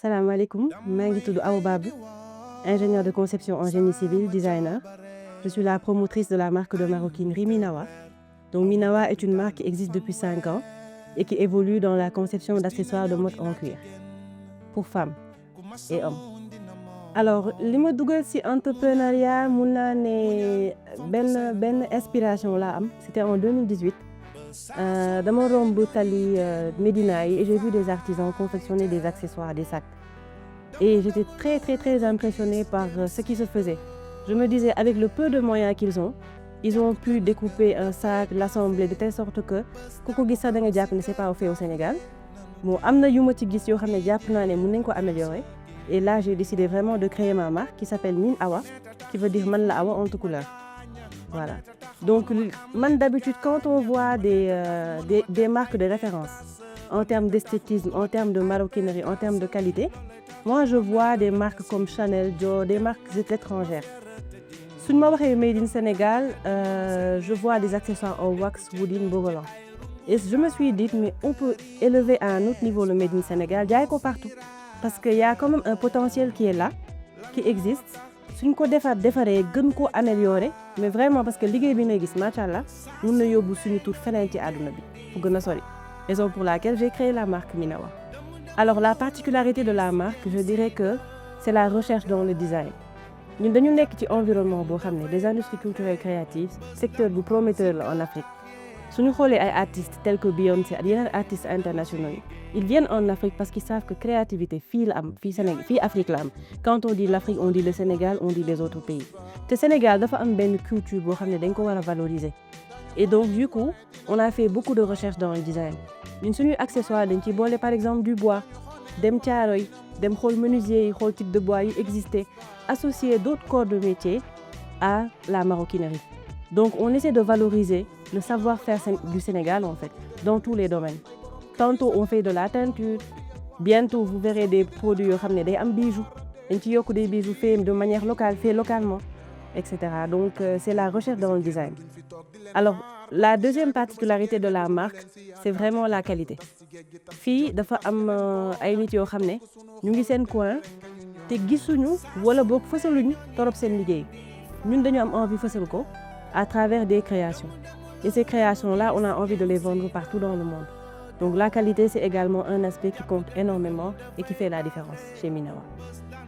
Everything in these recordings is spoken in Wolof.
Salam alaikum, je suis Awa Babou, ingénieure de conception en génie civil, designer. Je suis la promotrice de la marque de maroquinerie Minawa. Donc Minawa est une marque qui existe depuis 5 ans et qui évolue dans la conception d'accessoires de mode en cuir pour femmes et hommes. Alors, li ma dugal ci entrepreneuriat mun naa ne benn inspiration laa am, c'était en 2018. Dama romb tali Médina et j'ai vu des artisans confectionner des accessoires, des sacs. Et j'étais très impressionnée par ce qui se faisait. Je me disais, avec le peu de moyens qu'ils ont, ils ont pu découper un sac, l'assembler de telle sorte que ku gis sax da nga jàpp ne c'est pas fait au Sénégal. Bon, am na yu ma ci gis yoo xam ne jàpp naa ne mën nañ ko améliorer. Et là, j'ai décidé vraiment de créer ma marque qui s'appelle Min Awa, qui veut dire Man la Awa en tout couleur. Voilà. Donc, d'habitude, quand on voit des marques de référence en termes d'esthétisme, en termes de maroquinerie, en termes de qualité, moi, je vois des marques comme Chanel, Dior, des marques étrangères. Si je suis made in Sénégal, je vois des accessoires en wax, wooden, bogolan. Et je me suis dit, mais on peut élever à un autre niveau le made in Sénégal, il y a partout. Parce qu'il y a quand même un potentiel qui est là, qui existe. Si nous avons amélioré, mais vraiment parce que l'idée bi nga gis machallah nous na yobbu suñu tour fenen ci aduna bi fu gëna sori. Raison pour laquelle j'ai créé la marque Minawa. Alors la particularité de la marque, je dirais que c'est la recherche dans le design. Ñun dañu nekk ci environnement bo xamné des industries culturelles créatives, secteur bu prometteur en Afrique. Si nous regardons des artistes tels que Beyoncé et des artistes internationaux, ils viennent en Afrique parce qu'ils savent que la créativité, fille Afrique. Quand on dit l'Afrique, on dit le Sénégal, on dit les autres pays. Le Sénégal a une culture que nous devons valoriser. Et donc, du coup, on a fait beaucoup de recherches dans le design. Nous avons des accessoires, par exemple du bois, des tiaroy, des menuisiers, des types de bois qui existaient, associer d'autres corps de métier à la maroquinerie. Donc, on essaie de valoriser le savoir-faire du Sénégal, en fait, dans tous les domaines. Tantôt, on fait de la teinture. Bientôt, vous verrez des produits des bijoux. Des bijoux faits de manière locale, faits localement, etc. Donc, c'est la recherche dans le design. Alors, la deuxième particularité de la marque, c'est vraiment la qualité. Fii dafa am ay nit yoo xam ne ñu ngi seen coin te gisuñu wala boog fësaluñu torop seen liggéey. Ñun dañu am envie fësal ko à travers des créations. Et ces créations-là, on a envie de les vendre partout dans le monde. Donc la qualité, c'est également un aspect qui compte énormément et qui fait la différence chez Minawa.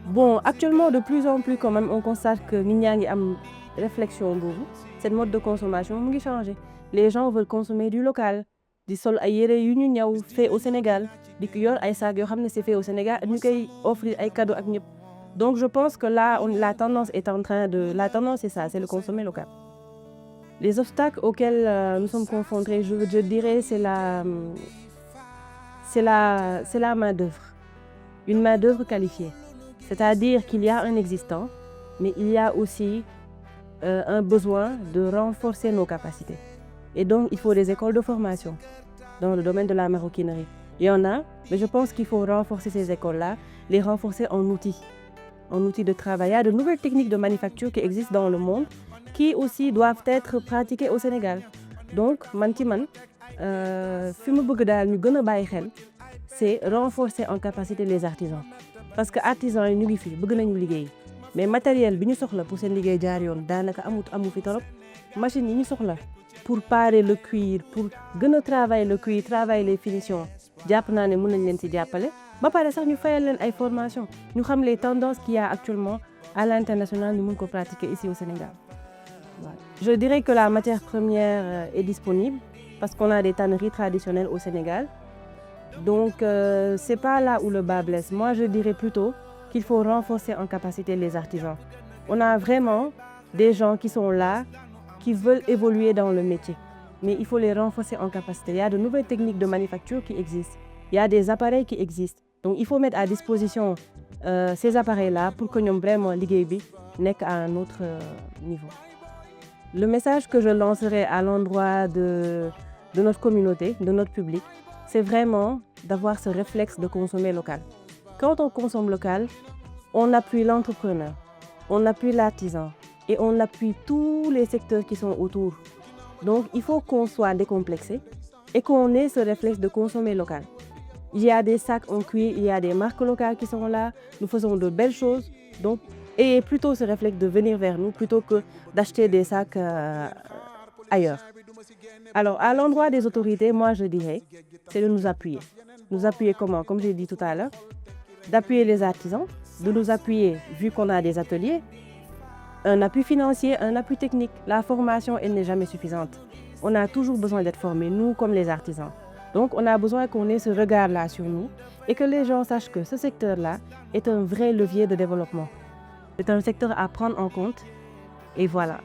Bon, actuellement, de plus en plus, quand même, on constate que Ninyang a une réflexion beaucoup. Cette mode de consommation a changé. Les gens veulent consommer du local. Des sols aérés fait au Sénégal. Des cuillères c'est fait au Sénégal. Nous offrir des cadeaux à nous. Donc je pense que là, la tendance est en train de... La tendance, c'est ça, c'est le consommer local. Les obstacles auxquels nous sommes confrontés, je dirais, c'est la main-d'œuvre. Une main-d'œuvre qualifiée. C'est-à-dire qu'il y a un existant, mais il y a aussi un besoin de renforcer nos capacités. Et donc, il faut des écoles de formation dans le domaine de la maroquinerie. Il y en a, mais je pense qu'il faut renforcer ces écoles-là, les renforcer en outils de travail. Il y a de nouvelles techniques de manufacture qui existent dans le monde, qui aussi doivent être pratiquées au Sénégal. Donc, c'est renforcer en capacité les artisans. Parce que les artisans, ils sont là, mais le matériel que nous avons pour ces liggéey jaar yoon danaka amu fi torop machine yi ñu soxla pour parer le cuir pour travailler le cuir travailler les finitions japp naa ne mën nañ leen ci jappalé ba paré sax ñu fayal leen ay formation ñu xam les tendances qu'il y a actuellement à l'international ñu mën ko pratiquer ici au Sénégal. Voilà. Je dirais que la matière première est disponible parce qu'on a des tanneries traditionnelles au Sénégal. Donc c'est pas là où le bas blesse. Moi je dirais plutôt qu'il faut renforcer en capacité les artisans. On a vraiment des gens qui sont là, qui veulent évoluer dans le métier. Mais il faut les renforcer en capacité. Il y a de nouvelles techniques de manufacture qui existent. Il y a des appareils qui existent. Donc il faut mettre à disposition ces appareils-là pour que nous vraiment liggéey nekk à un autre niveau. Le message que je lancerai à l'endroit de notre communauté, de notre public, c'est vraiment d'avoir ce réflexe de consommer local. Quand on consomme local, on appuie l'entrepreneur, on appuie l'artisan et on appuie tous les secteurs qui sont autour. Donc, il faut qu'on soit décomplexé et qu'on ait ce réflexe de consommer local. Il y a des sacs en cuir, il y a des marques locales qui sont là. Nous faisons de belles choses. Donc, et plutôt ce réflexe de venir vers nous plutôt que d'acheter des sacs ailleurs. Alors, à l'endroit des autorités, moi, je dirais, c'est de nous appuyer. Nous appuyer comment? Comme j'ai dit tout à l'heure, d'appuyer les artisans, de nous appuyer, vu qu'on a des ateliers, un appui financier, un appui technique. La formation, elle n'est jamais suffisante. On a toujours besoin d'être formés, nous comme les artisans. Donc, on a besoin qu'on ait ce regard-là sur nous et que les gens sachent que ce secteur-là est un vrai levier de développement. C'est un secteur à prendre en compte et voilà.